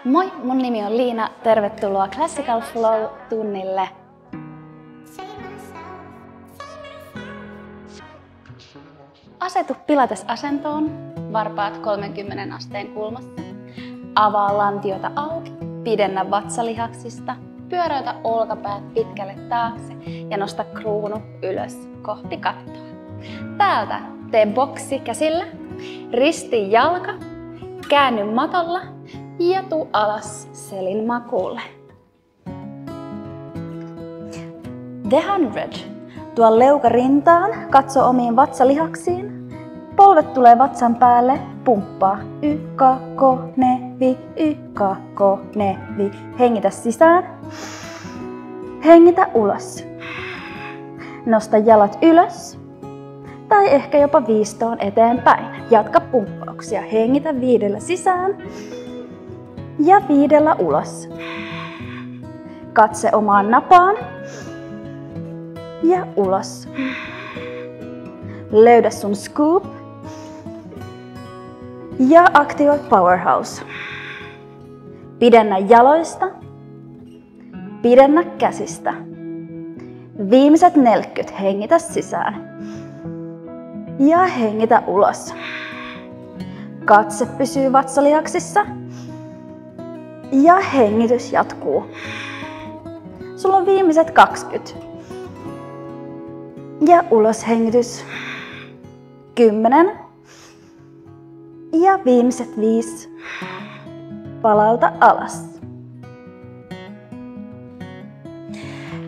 Moi, mun nimi on Liina. Tervetuloa Classical Flow-tunnille. Asetu pilates-asentoon, varpaat 30 asteen kulmassa. Avaa lantiota auki, pidennä vatsalihaksista, pyöräytä olkapäät pitkälle taakse ja nosta kruunu ylös kohti kattoa. Täältä tee boksi käsillä, risti jalka, käänny matolla ja tuu alas selin makuulle. The 100. Tuo leuka rintaan, katso omiin vatsalihaksiin. Polvet tulee vatsan päälle, pumppaa. Y-ka-ko-nevi. Hengitä sisään. Hengitä ulos. Nosta jalat ylös. Tai ehkä jopa viistoon eteenpäin. Jatka pumppauksia. Hengitä 5 sisään. Ja 5 ulos. Katse omaan napaan. Ja ulos. Löydä sun scoop. Ja aktivoi powerhouse. Pidennä jaloista. Pidennä käsistä. Viimeiset 40. Hengitä sisään. Ja hengitä ulos. Katse pysyy vatsalihaksissa. Ja hengitys jatkuu. Sulla on viimeiset 20. Ja ulos hengitys. 10. Ja viimeiset 5. Palauta alas.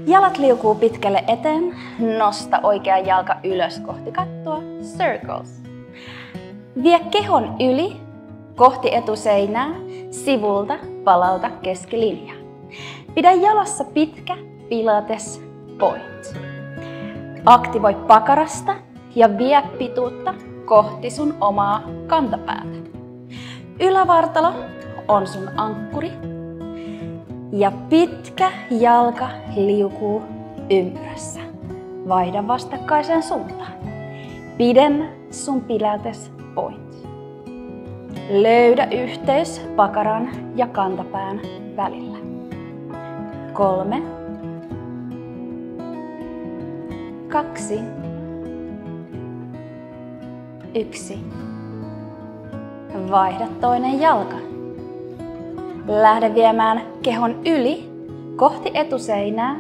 Jalat liukuu pitkälle eteen. Nosta oikea jalka ylös kohti kattoa. Circles. Vie kehon yli kohti etuseinää. Sivulta palauta keskilinjaan. Pidä jalassa pitkä pilates point. Aktivoi pakarasta ja vie pituutta kohti sun omaa kantapäätä. Ylävartalo on sun ankkuri ja pitkä jalka liukuu ympyrässä. Vaihda vastakkaiseen suuntaan. Pidennä sun pilates point. Löydä yhteys pakaran ja kantapään välillä. 3, 2, 1. Vaihda toinen jalka. Lähde viemään kehon yli kohti etuseinää.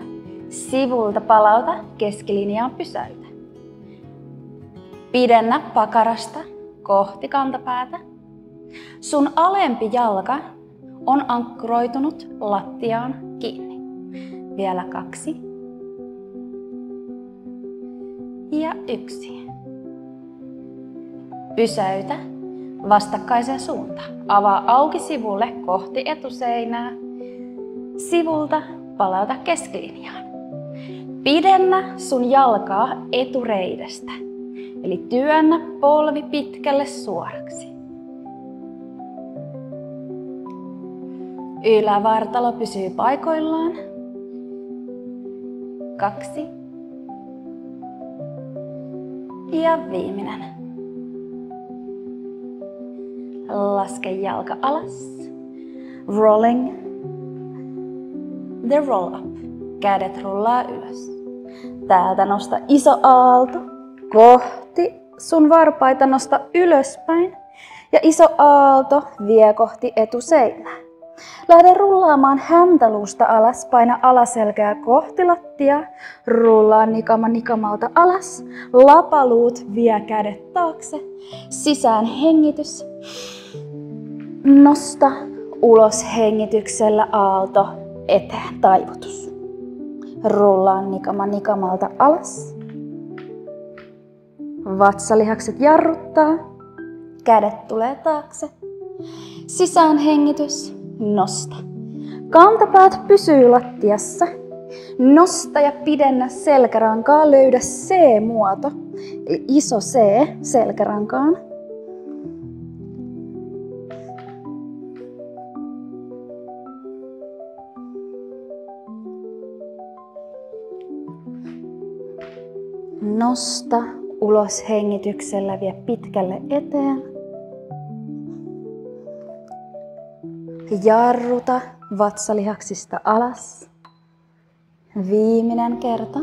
Sivulta palauta keskilinjaan, pysäytä. Pidennä pakarasta kohti kantapäätä. Sun alempi jalka on ankkuroitunut lattiaan kiinni. Vielä 2. Ja 1. Pysäytä vastakkaiseen suuntaan. Avaa auki sivulle kohti etuseinää. Sivulta palauta keskilinjaan. Pidennä sun jalkaa etureidestä. Eli työnnä polvi pitkälle suoraksi. Ylävartalo pysyy paikoillaan. 2. Ja viimeinen. Laske jalka alas. Rolling. The roll up. Kädet rullaa ylös. Täältä nosta iso aalto kohti sun varpaita, nosta ylöspäin. Ja iso aalto vie kohti etuseinää. Lähde rullaamaan häntäluusta alas, paina alaselkää kohti lattiaa, rullaa nikama nikamalta alas, lapaluut vie kädet taakse, sisään hengitys, nosta ulos hengityksellä aalto eteen, taivutus. Rullaa nikama nikamalta alas, vatsalihakset jarruttaa, kädet tulee taakse, sisään hengitys. Nosta. Kantapäät pysyy lattiassa. Nosta ja pidennä selkärankaa. Löydä C-muoto. Eli iso C selkärankaan. Nosta ulos hengityksellä, vie pitkälle eteen. Jarruta vatsalihaksista alas. Viimeinen kerta.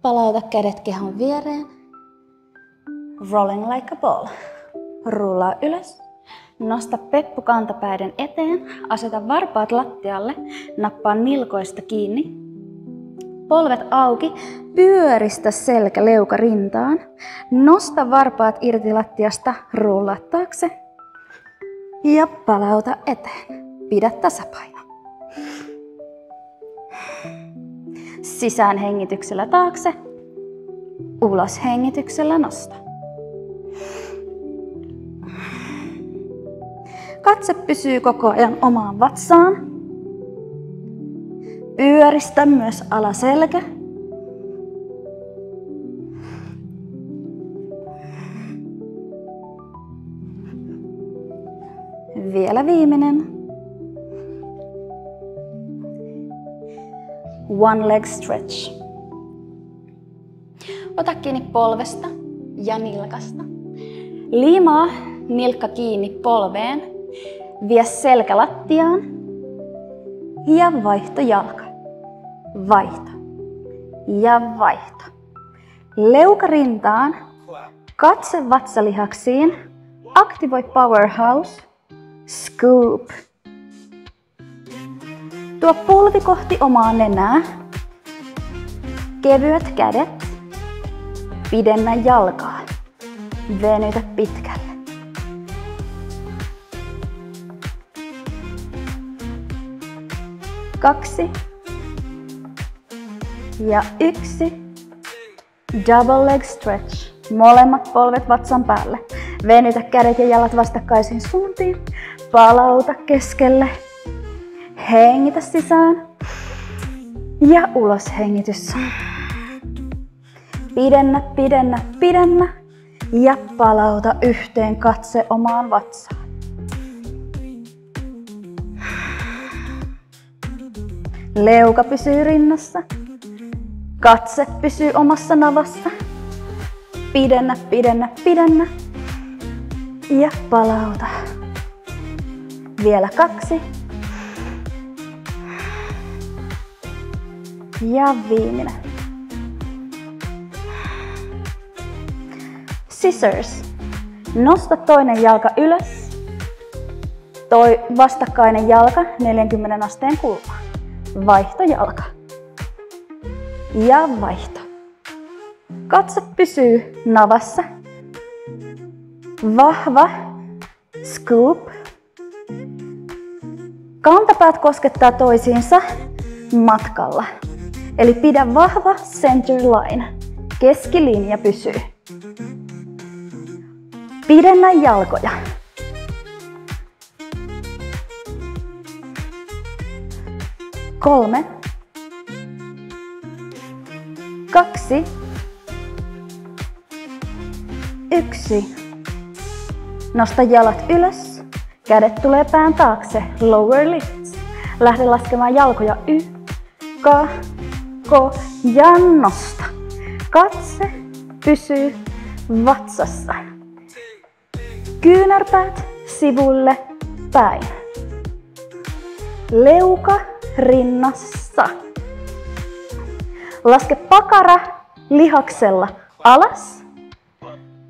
Palauta kädet kehon viereen. Rolling like a ball. Rullaa ylös. Nosta peppu kantapäiden eteen. Aseta varpaat lattialle. Nappaa nilkoista kiinni. Polvet auki. Pyöristä selkä leuka rintaan. Nosta varpaat irti lattiasta. Rullaa taakse. Ja palauta eteen. Pidä tasapaino. Sisään hengityksellä taakse. Ulos hengityksellä nosta. Katse pysyy koko ajan omaan vatsaan. Pyöristä myös alaselkä. Vielä viimeinen. One leg stretch. Ota kiinni polvesta ja nilkasta. Liimaa nilkka kiinni polveen. Vie selkä lattiaan. Ja vaihto jalka. Vaihto. Ja vaihto. Leuka rintaan. Katse vatsalihaksiin. Aktivoi powerhouse. Scoop. Tuo polvi kohti omaa nenää. Kevyet kädet. Pidennä jalkaa. Venytä pitkälle. Kaksi. Ja yksi. Double leg stretch. Molemmat polvet vatsan päälle. Venytä kädet ja jalat vastakkaisiin suuntiin. Palauta keskelle. Hengitä sisään. Ja ulos hengitys. Pidennä, pidennä, pidennä. Ja palauta yhteen katse omaan vatsaan. Leuka pysyy rinnassa. Katse pysyy omassa navassa. Pidennä, pidennä, pidennä. Ja palauta. Vielä 2. Ja viimeinen. Scissors. Nosta toinen jalka ylös. Toi vastakkainen jalka 40 asteen kulma. Vaihto jalka. Ja vaihto. Katse pysyy navassa. Vahva scoop. Kantapäät koskettaa toisiinsa matkalla. Eli pidä vahva center line. Keskilinja pysyy. Pidennä jalkoja. Kolme. 2. 1. Nosta jalat ylös. Kädet tulee pään taakse. Lower lifts. Lähde laskemaan jalkoja ja nosta. Katse pysyy vatsassa. Kyynärpäät sivulle päin. Leuka rinnassa. Laske pakara lihaksella alas.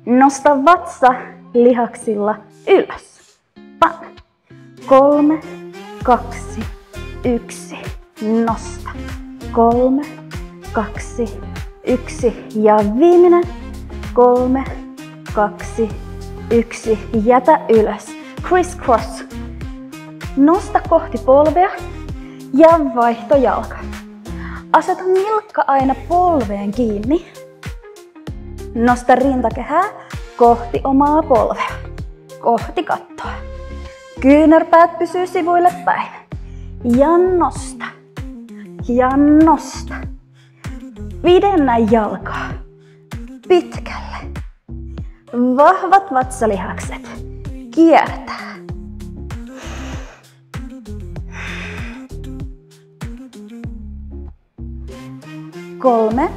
Nosta vatsa lihaksilla ylös. 3, 2, 1. Nosta. 3, 2, 1. Ja viimeinen. 3, 2, 1. Jätä ylös. Crisscross. Nosta kohti polvea ja vaihto jalka. Aseta nilkka aina polveen kiinni. Nosta rintakehää kohti omaa polvea. Kohti kattoa. Kyynärpäät pysyy sivuille päin. Ja nosta. Ja nosta. Pidennä jalkaa. Pitkälle. Vahvat vatsalihakset. Kiertää. 3,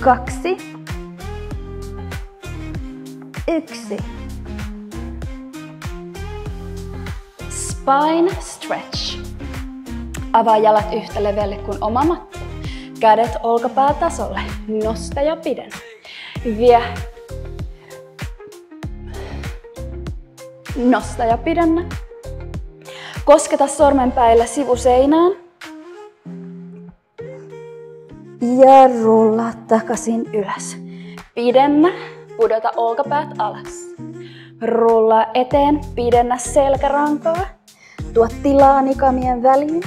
2, 1. Spine stretch. Avaa jalat yhtä leveälle kuin oma matto. Kädet olkapäätasolle. Nosta ja pidennä. Vie. Nosta ja pidennä. Kosketa sormenpäillä sivuseinään. Ja rullaa takaisin ylös. Pidennä. Pudota olkapäät alas. Rullaa eteen. Pidennä selkärankaa. Tuo tilaa nikamien väliin.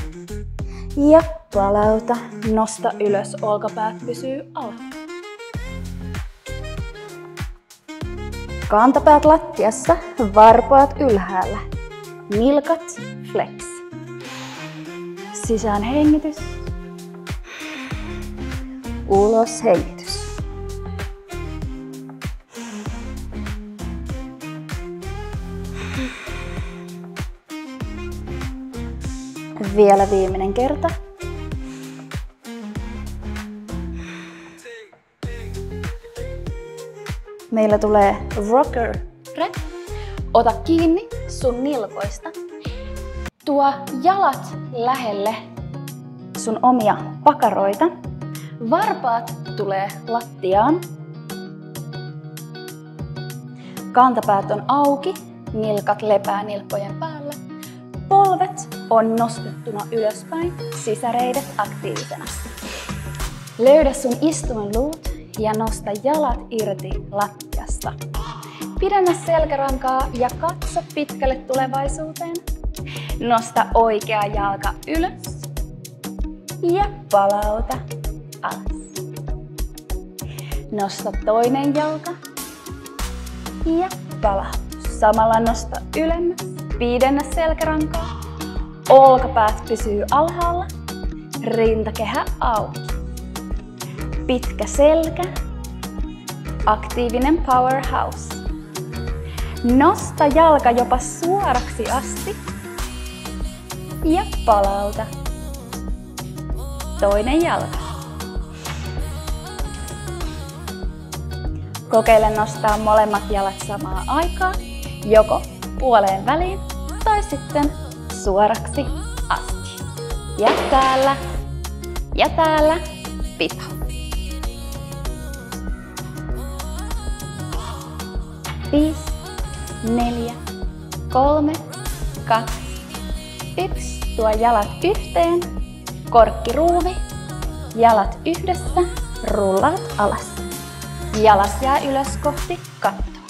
Ja palauta. Nosta ylös. Olkapäät pysyy alhaalla. Kantapäät lattiassa. Varpaat ylhäällä. Nilkat flex. Sisään hengitys. Ulos hengitys. Vielä viimeinen kerta. Meillä tulee rocker. Ota kiinni sun nilkoista. Tuo jalat lähelle sun omia pakaroita. Varpaat tulee lattiaan. Kantapäät on auki. Nilkat lepää nilkkojen päällä. Polvet on nostettuna ylöspäin. Sisäreidet aktiivisena. Löydä sun istuinluut ja nosta jalat irti lattiasta. Pidennä selkärankaa ja katso pitkälle tulevaisuuteen. Nosta oikea jalka ylös ja palauta alas. Nosta toinen jalka ja palauta. Samalla nosta ylemmäs. Pidennä selkärankaa. Olkapäät pysyy alhaalla. Rintakehä auki. Pitkä selkä. Aktiivinen powerhouse. Nosta jalka jopa suoraksi asti. Ja palauta. Toinen jalka. Kokeile nostaa molemmat jalat samaan aikaan. Joko puoleen väliin tai sitten suoraksi asti. Ja täällä pito. 5, 4, 3, 2, 1. Tuo jalat yhteen. Korkkiruuvi. Jalat yhdessä. Rullaat alas. Jalat jää ylös kohti kattoa.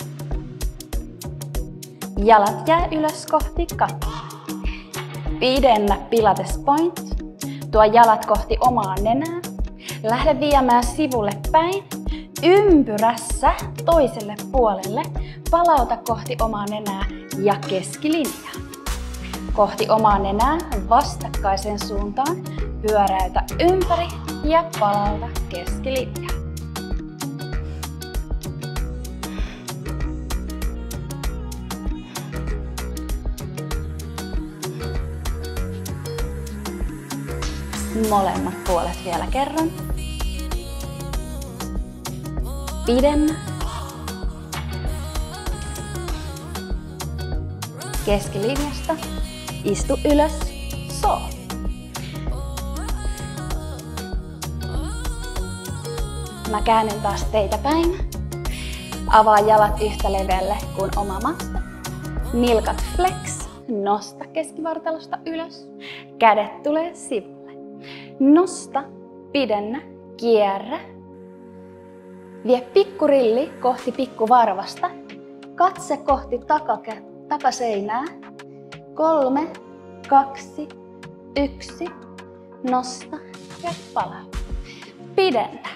Jalat jää ylös kohti kattoa. Pidennä Pilates point. Tuo jalat kohti omaa nenää. Lähde viemään sivulle päin. Ympyrässä toiselle puolelle. Palauta kohti omaa nenää ja keskilinjaa. Kohti omaa nenää vastakkaiseen suuntaan. Pyöräytä ympäri ja palauta keskilinjaa. Molemmat puolet vielä kerran. Pidennä. Keskilinjasta. Istu ylös. So. Mä käännyn taas teitä päin. Avaa jalat yhtä leveälle kuin oma matto. Nilkat flex. Nosta keskivartalosta ylös. Kädet tulee sivulle. Nosta, pidennä, kierrä. Vie pikkurilli kohti pikkuvarvasta. Katse kohti takaseinää. 3, 2, 1. Nosta ja palauta. Pidennä.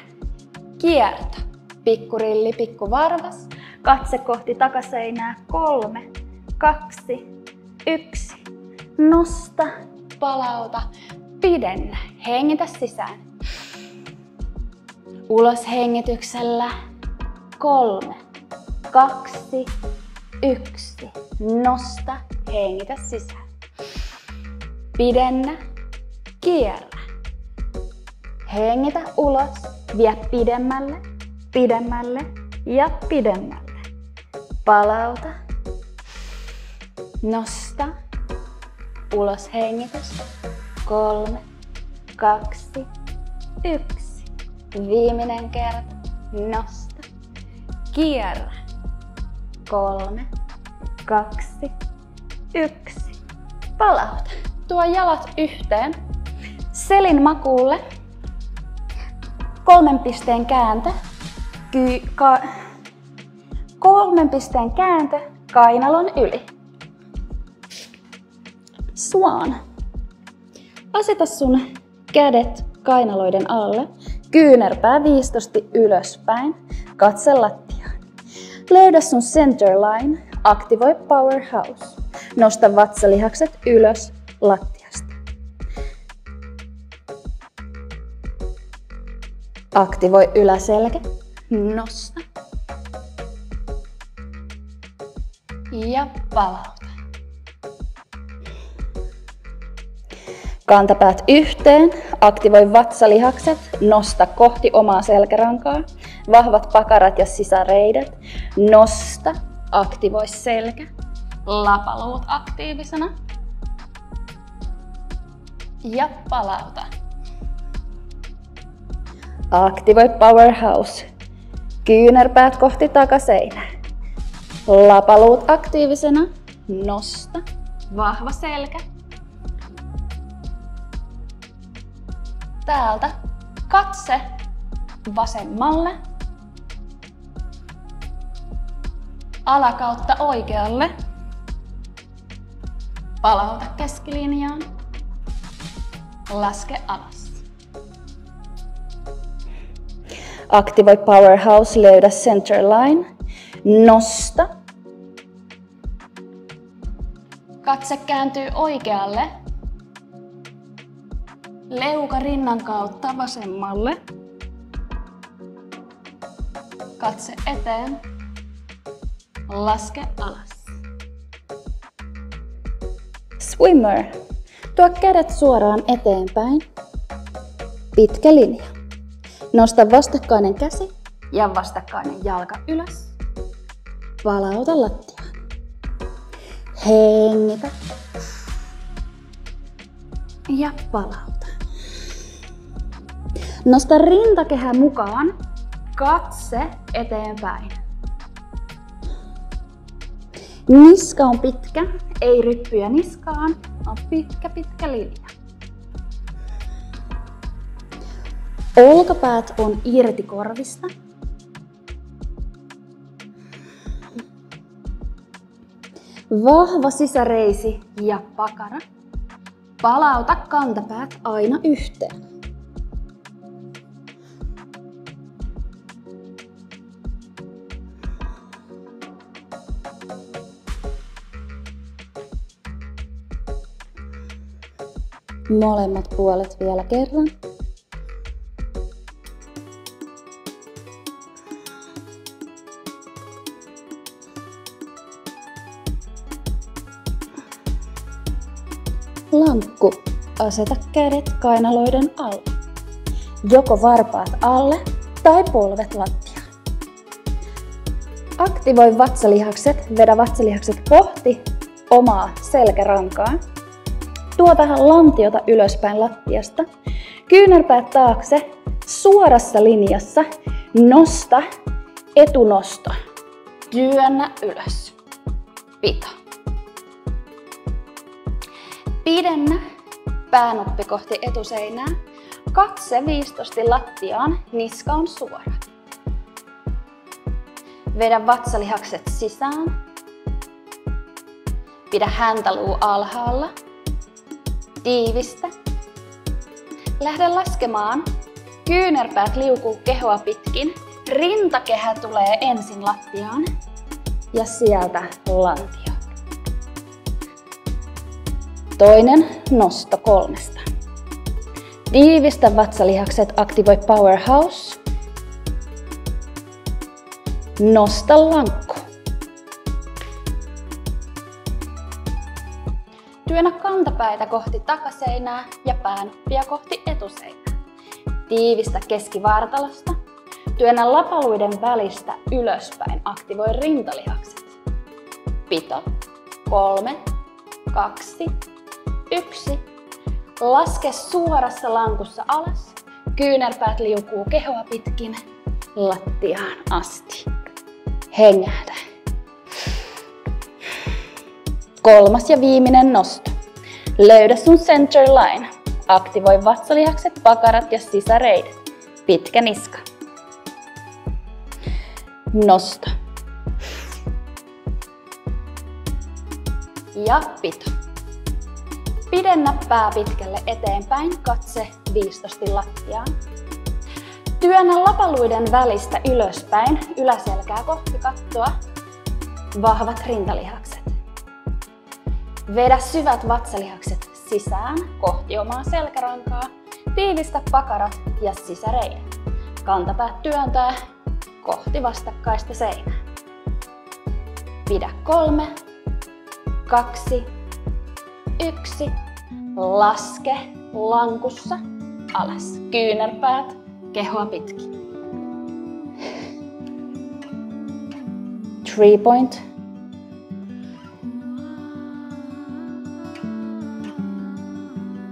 Kierto. Pikkurilli, pikkuvarvas. Katse kohti takaseinää. 3, 2, 1. Nosta, palauta. Pidennä. Hengitä sisään. Ulos hengityksellä. 3, 2, 1. Nosta. Hengitä sisään. Pidennä. Kierrä. Hengitä ulos, vie pidemmälle, pidemmälle ja pidemmälle. Palauta. Nosta. Ulos hengitys. 3, 2, 1. Viimeinen kerta. Nosta. Kierrä. 3, 2, 1. Palauta. Tuo jalat yhteen. Selin makuulle. 3 pisteen kääntö. 3 pisteen kääntö kainalon yli. Swan. Aseta sun kädet kainaloiden alle. Kyynärpää viistosti ylöspäin. Katse lattiaan. Löydä sun center line. Aktivoi powerhouse. Nosta vatsalihakset ylös lattiasta. Aktivoi yläselkä. Nosta. Ja palauta. Kantapäät yhteen. Aktivoi vatsalihakset. Nosta kohti omaa selkärankaa. Vahvat pakarat ja sisäreidet. Nosta. Aktivoi selkä. Lapaluut aktiivisena. Ja palauta. Aktivoi powerhouse. Kyynärpäät kohti takaseinää. Lapaluut aktiivisena. Nosta. Vahva selkä. Täältä katse vasemmalle. Alakautta oikealle. Palauta keskilinjaan. Laske alas. Aktivoi powerhouse, löydä center line. Nosta. Katse kääntyy oikealle. Leuka rinnan kautta vasemmalle. Katse eteen. Laske alas. Swimmer. Tuo kädet suoraan eteenpäin. Pitkä linja. Nosta vastakkainen käsi ja vastakkainen jalka ylös. Palauta lattiaan. Hengitä. Ja palauta. Nosta rintakehä mukaan. Katse eteenpäin. Niska on pitkä, ei ryppyjä niskaan, on pitkä linja. Olkapäät on irti korvista. Vahva sisäreisi ja pakara. Palauta kantapäät aina yhteen. Molemmat puolet vielä kerran. Lankku. Aseta kädet kainaloiden alle. Joko varpaat alle tai polvet lattiaan. Aktivoi vatsalihakset. Vedä vatsalihakset kohti omaa selkärankaa. Tuo vähän lantiota ylöspäin lattiasta. Kyynärpäät taakse. Suorassa linjassa. Nosta. Etunosto. Työnnä ylös. Pito. Pidennä päänuppi kohti etuseinää. Katse viistosti lattiaan. Niska on suora. Vedä vatsalihakset sisään. Pidä häntäluu alhaalla. Tiivistä. Lähde laskemaan. Kyynärpäät liukuu kehoa pitkin. Rintakehä tulee ensin lattiaan. Ja sieltä lantio. Toinen nosto 3. Tiivistä vatsalihakset, aktivoi powerhouse. Nosta lankku. Työnnä kantapäitä kohti takaseinää ja päänupia kohti etuseinää. Tiivistä keskivartalosta. Työnnä lapaluiden välistä ylöspäin. Aktivoi rintalihakset. Pito. 3, 2, 1. Laske suorassa lankussa alas. Kyynärpäät liukuu kehoa pitkin lattiaan asti. Hengähdä. 3. ja viimeinen nosto. Löydä sun center line. Aktivoi vatsalihakset, pakarat ja sisäreidet. Pitkä niska. Nosta. Ja pito. Pidennä pää pitkälle eteenpäin, katse viistosti lattiaan. Työnnä lapaluiden välistä ylöspäin, yläselkää kohti kattoa. Vahvat rintalihakset. Vedä syvät vatsalihakset sisään kohti omaa selkärankaa. Tiivistä pakarat ja sisäreidet. Kantapäät työntää kohti vastakkaista seinää. Pidä 3, 2, 1. Laske lankussa alas. Kyynärpäät kehoa pitkin. 3 point.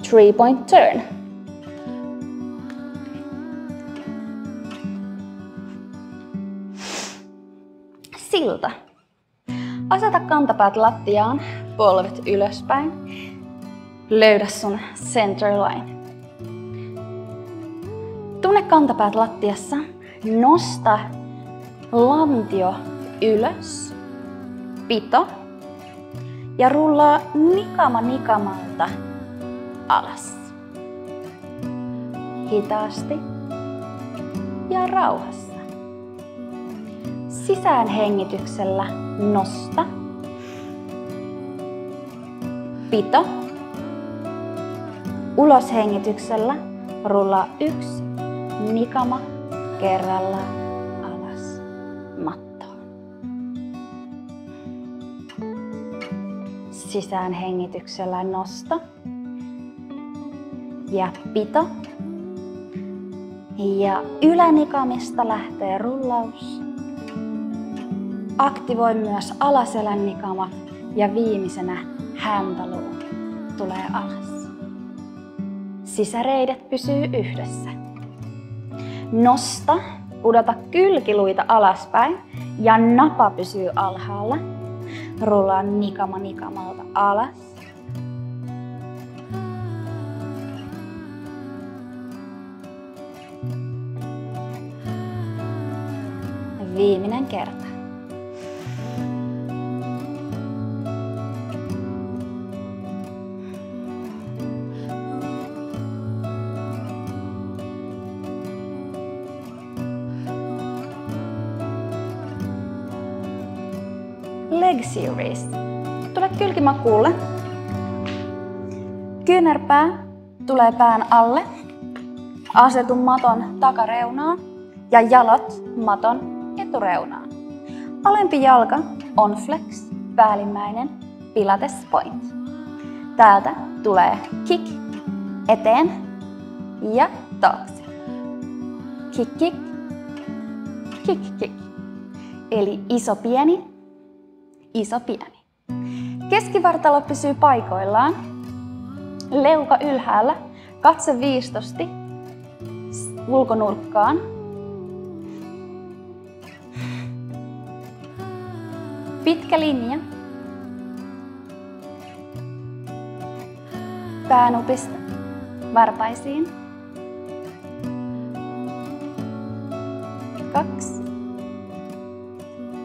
Three-point turn. Silta. Aseta kantapäät lattiaan, polvet ylöspäin. Löydä sun center line. Tunne kantapäät lattiassa. Nosta lantio ylös. Pito. Ja rullaa nikama nikamalta alas. Hitaasti ja rauhassa. Sisään hengityksellä nosta. Pito. Ulos hengityksellä rullaa 1 nikama kerrallaan alas mattoon. Sisään hengityksellä nosta. Ja pito. Ja ylänikamista lähtee rullaus. Aktivoi myös alaselän nikama ja viimeisenä häntaluu tulee alas. Sisäreidet pysyy yhdessä. Nosta, pudota kylkiluita alaspäin ja napa pysyy alhaalla. Rullaa nikama nikamalta alas. Viimeinen kerta. Leg series. Tule kylkimakuulle. Kyynärpää tulee pään alle. Asetu maton takareunaan ja jalat maton etureunaan. Alempi jalka on flex, päällimmäinen pilates point. Täältä tulee kick eteen ja taakse. Kick, kick, kick, kick. Eli iso pieni, iso pieni. Keskivartalo pysyy paikoillaan. Leuka ylhäällä, katse viistosti ulkonurkkaan. Pitkä linja. Päänupista varpaisiin. 2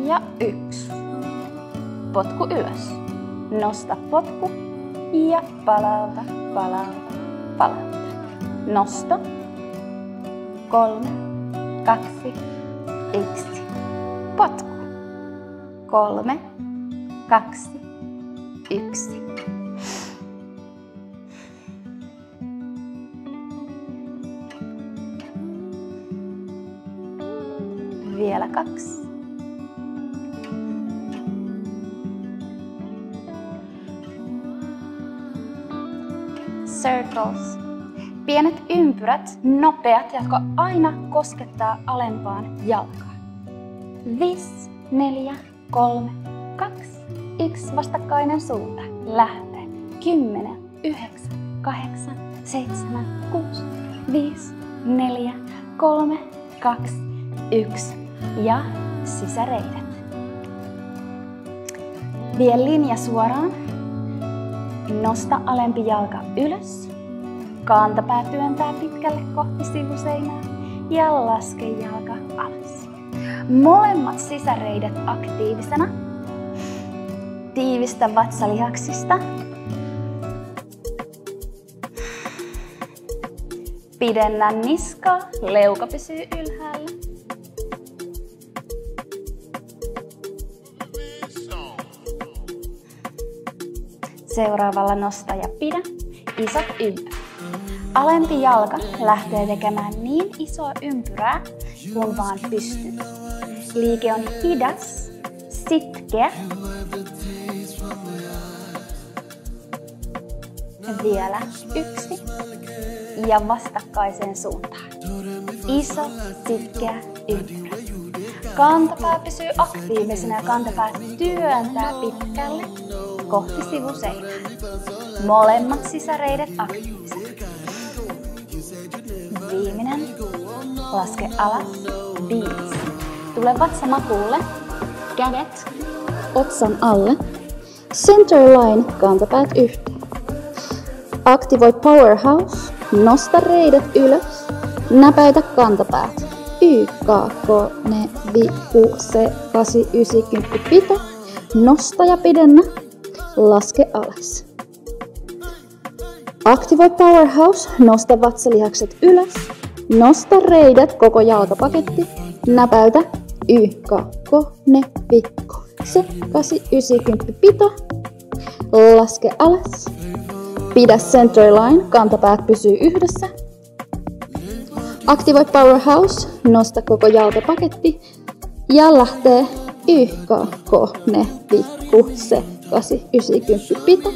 ja 1. Potku ylös. Nosta potku ja palauta, palauta, palauta. Nosto. 3, 2, 1. Potku. 3, 2, 1. Vielä 2. Circles. Pienet ympyrät, nopeat, jotka aina koskettaa alempaan jalkaan. 5, 4, 3, 2, 1. Vastakkainen suunta. Lähtee. 10, 9, 8, 7, 6, 5, 4, 3, 2, 1. Ja sisäreidet. Vie linja suoraan. Nosta alempi jalka ylös. Kantapää työntää pitkälle kohti sivuseinää ja laske jalka alas. Molemmat sisäreidet aktiivisena. Tiivistä vatsalihaksista. Pidennä niskaa, leuka pysyy ylhäällä. Seuraavalla nosta ja pidä isot ympyrät. Alempi jalka lähtee tekemään niin isoa ympyrää kuin vaan pystyy. Liike on hidas, sitkeä. Vielä 1. Ja vastakkaiseen suuntaan. Iso, sitkeä ympyrä. Kantapää pysyy aktiivisena ja kantapää työntää pitkälle kohti sivuseinää. Molemmat sisäreidet aktiivisena. Viimeinen. Laske alas. 5. Tule vatsamakuulle. Kädet otsan alle. Center line, kantapäät yhteen. Aktivoi powerhouse. Nosta reidet ylös. Näpäytä kantapäät. Y, K, K, ne, vi, Q, C, 8, 9, 10, pito. Nosta ja pidennä. Laske alas. Aktivoi powerhouse. Nosta vatsalihakset ylös. Nosta reidet koko jalkapaketti. Näpäytä. Y, K, K, ne, vi, Q, C, 8, 9, 10, pito. Laske alas. Pidä center line. Kantapäät pysyy yhdessä. Aktivoi powerhouse. Nosta koko jalkapaketti. Ja lähtee Y, K, K, ne, vi, Q, C, 8, 9, 10, pito.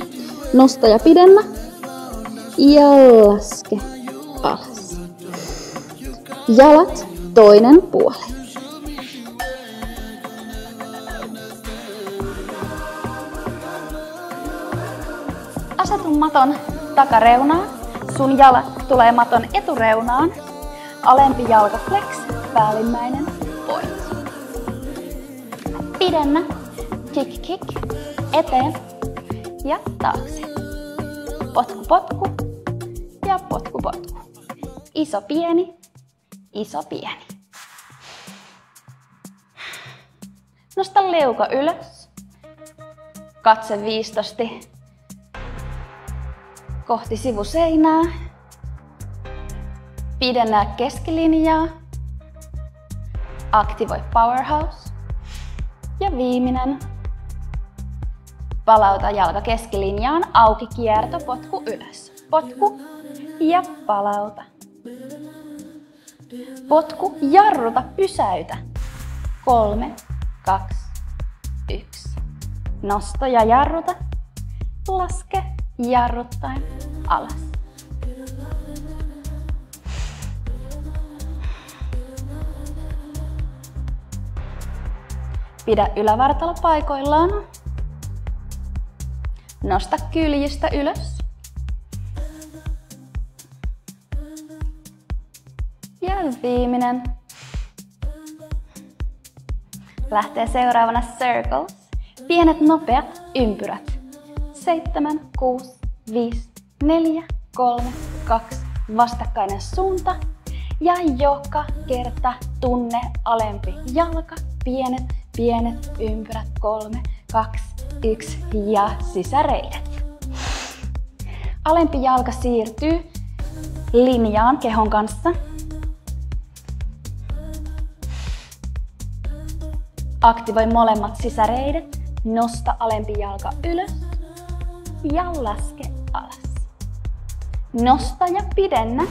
Nosta ja pidennä. Ja laske alas. Jalat toinen puoli. Asetu maton takareunaan. Sun jalat tulee maton etureunaan. Alempi jalka flex, päällimmäinen point. Pidennä. Kick, kick. Eteen ja taakse. Potku, potku ja potku, potku. Iso, pieni, iso, pieni. Nosta leuka ylös. Katse viistosti kohti sivuseinää. Pidennä keskilinjaa. Aktivoi powerhouse. Ja viimeinen. Palauta jalka keskilinjaan, auki kierto, potku ylös. Potku ja palauta. Potku, jarruta, pysäytä. 3, 2, 1. Nosto ja jarruta. Laske jarruttaen alas. Pidä ylävartalo paikoillaan. Nosta kyljistä ylös. Ja viimeinen. Lähtee seuraavana circles. Pienet nopeat ympyrät. 7, 6, 5, 4, 3, 2. Vastakkainen suunta. Ja joka kerta tunne alempi jalka. Pienet ympyrät. 3, 2, 1 ja sisäreidet. Alempi jalka siirtyy linjaan kehon kanssa. Aktivoi molemmat sisäreidet. Nosta alempi jalka ylös ja laske alas. Nosta ja pidennä.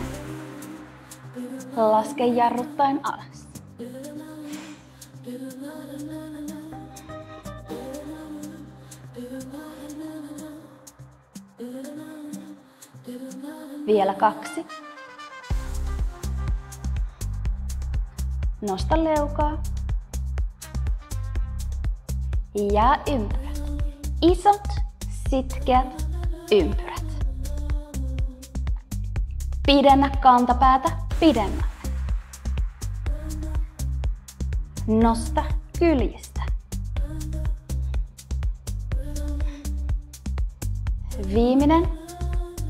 Laske jarruttaen alas. Vielä 2. Nosta leukaa. Ja ympyrät. Isot, sitkeät ympyrät. Pidennä kantapäätä pidemmälle. Nosta kyljistä. Viimeinen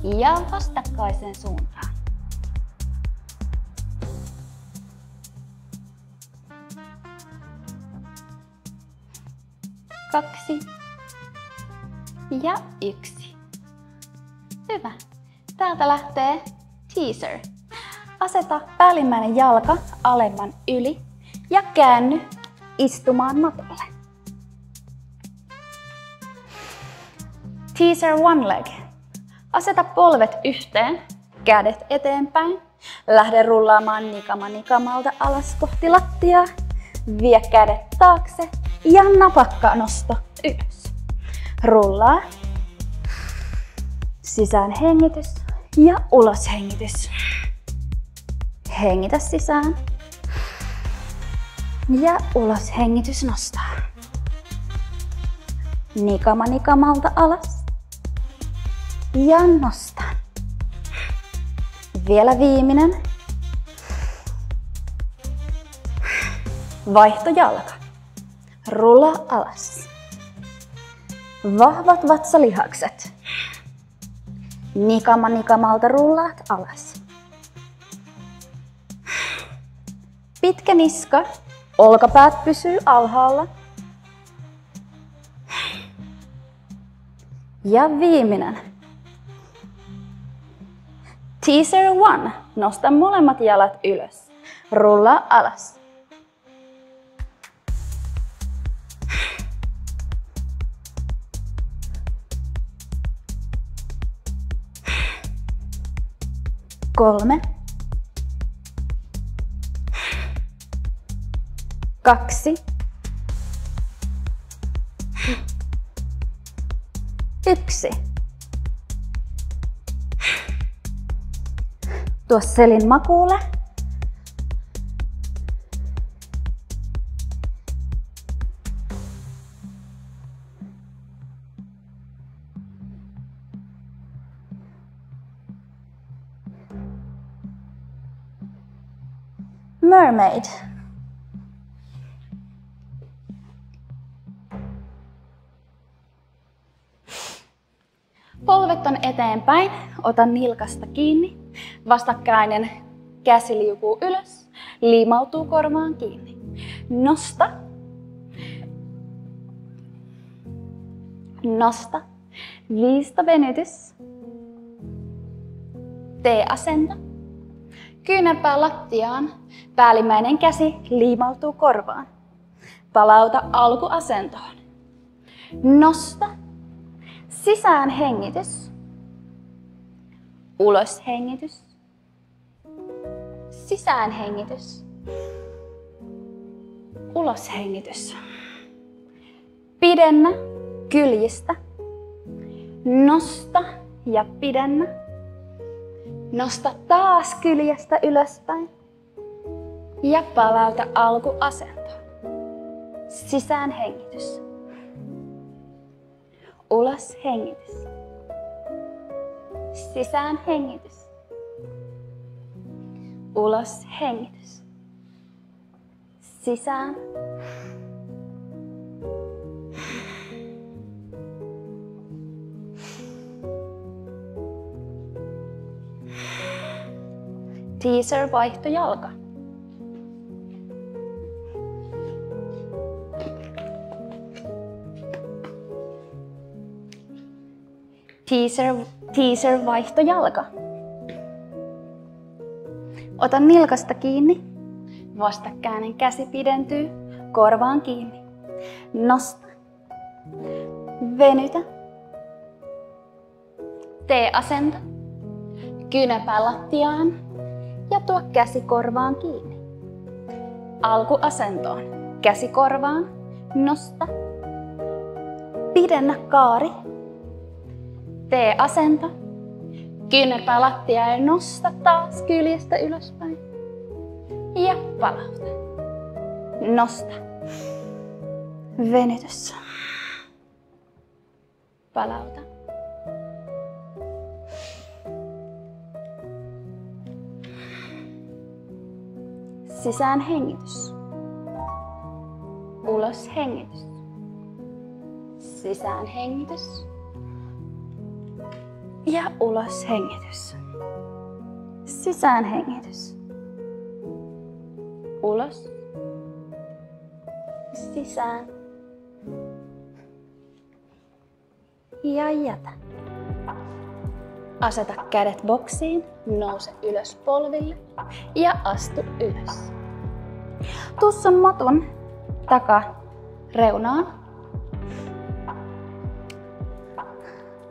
ja vastakkaiseen suuntaan. Kaksi ja yksi. Hyvä. Täältä lähtee teaser. Aseta päällimmäinen jalka alemman yli ja käänny istumaan matalle. Teaser one leg. Aseta polvet yhteen, kädet eteenpäin. Lähde rullaamaan nikamalta alas kohti lattiaa. Vie kädet taakse ja napakka nosto ylös. Rullaa. Sisään hengitys ja ulos hengitys. Hengitä sisään. Ja ulos hengitys nostaa. Nikamalta alas. Ja nostaa. Vielä viimeinen. Vaihtojalka. Rullaa alas. Vahvat vatsalihakset. Nikamalta rullaat alas. Pitkä niska. Olkapäät pysyy alhaalla. Ja viimeinen. Teaser one. Nosta molemmat jalat ylös. Rullaa alas. Kolme. 2. 1. Tuo selin makuulle. Mermaid. Polvet on eteenpäin, ota nilkasta kiinni, vastakkainen käsi liukuu ylös, liimautuu korvaan kiinni. Nosta. Nosta. Viisto venytys. Tee asento. Kyynärpää lattiaan, päällimmäinen käsi liimautuu korvaan. Palauta alkuasentoon. Nosta. Sisään hengitys. Ulos hengitys. Sisään hengitys. Ulos hengitys. Pidennä kyljistä. Nosta ja pidennä. Nosta taas kyljestä ylöspäin. Ja palauta alkuasentoon. Sisään hengitys. Ulos hengitys. Sisään hengitys. Ulos hengitys. Sisään. Teaser vaihtojalka. Teaser vaihtojalka. Ota nilkasta kiinni. Vastakkäinen käsi pidentyy. Korvaan kiinni. Nosta. Venytä. Tee asento. Kyynärpää lattiaan. Ja tuo käsi korvaan kiinni. Alkuasentoon. Käsi korvaan. Nosta. Pidennä kaari. Tee asento. Kyynärpää lattiaan ja nosta taas kyljestä ylöspäin. Ja palauta. Nosta. Venytys. Palauta. Sisään hengitys. Ulos hengitys. Sisään hengitys. Ja ulos hengitys. Sisään hengitys. Ulos. Sisään. Ja jätä. Aseta kädet boksiin, nouse ylös polville ja astu ylös. Tuu sun matun takareunaan.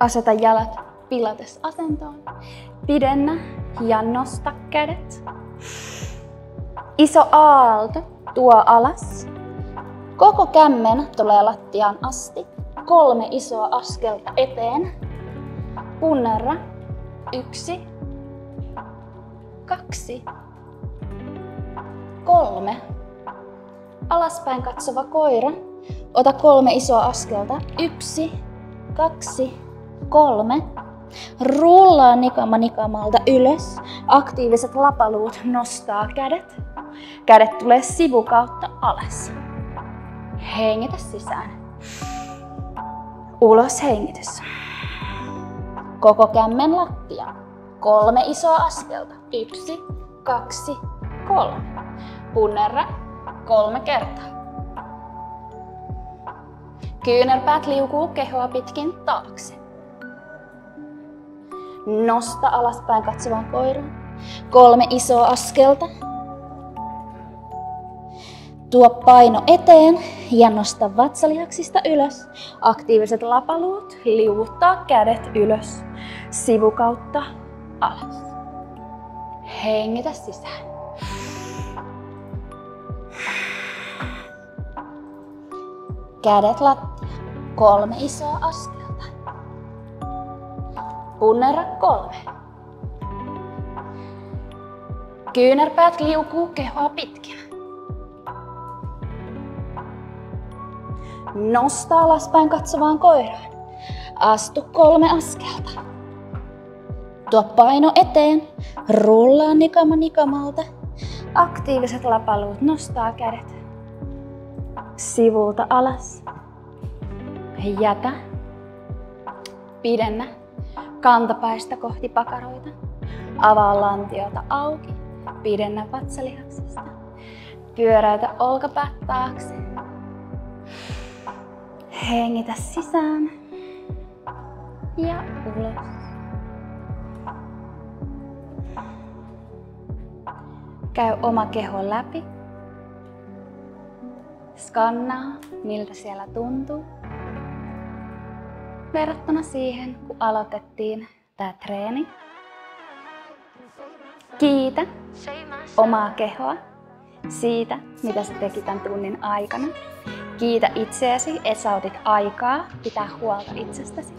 Aseta jalat pilates-asentoon. Pidennä ja nosta kädet. Iso aalto tuo alas. Koko kämmen tulee lattiaan asti. 3 isoa askelta eteen. Punnerra. 1, 2, 3. Alaspäin katsova koira. Ota 3 isoa askelta. 1, 2, 3. Rullaa nikama nikamalta ylös. Aktiiviset lapaluut nostaa kädet. Kädet tulee sivukautta alas. Hengitä sisään. Ulos hengitys. Koko kämmen lattia. 3 isoa askelta. 1, 2, 3. Punnerra 3 kertaa. Kyynärpäät liukuu kehoa pitkin taakse. Nosta alaspäin katsovan koiran. 3 isoa askelta. Tuo paino eteen ja nosta vatsalihaksista ylös. Aktiiviset lapaluut, liuuttaa kädet ylös. Sivukautta alas. Hengitä sisään. Kädet lattia. 3 isoa askelta. Punnerra 3. Kyynärpäät liukuu kehoa pitkin. Nosta alaspäin katsovaan koiraan. Astu 3 askelta. Tuo paino eteen. Rullaa nikama nikamalta. Aktiiviset lapaluut nostaa kädet. Sivulta alas. Jätä. Pidennä. Kantapäistä kohti pakaroita. Avaa lantiota auki. Pidennä vatsalihaksista. Pyöräytä olkapäät taakse. Hengitä sisään. Ja ulos. Käy oma keho läpi. Skannaa, miltä siellä tuntuu. Verrattuna siihen, kun aloitettiin tää treeni. Kiitä omaa kehoa siitä, mitä sä teki tämän tunnin aikana. Kiitä itseäsi, että sä otit aikaa pitää huolta itsestäsi.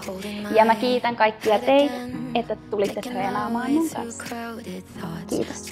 Ja mä kiitän kaikkia teitä, että tulitte treenaamaan mun kanssa. Kiitos.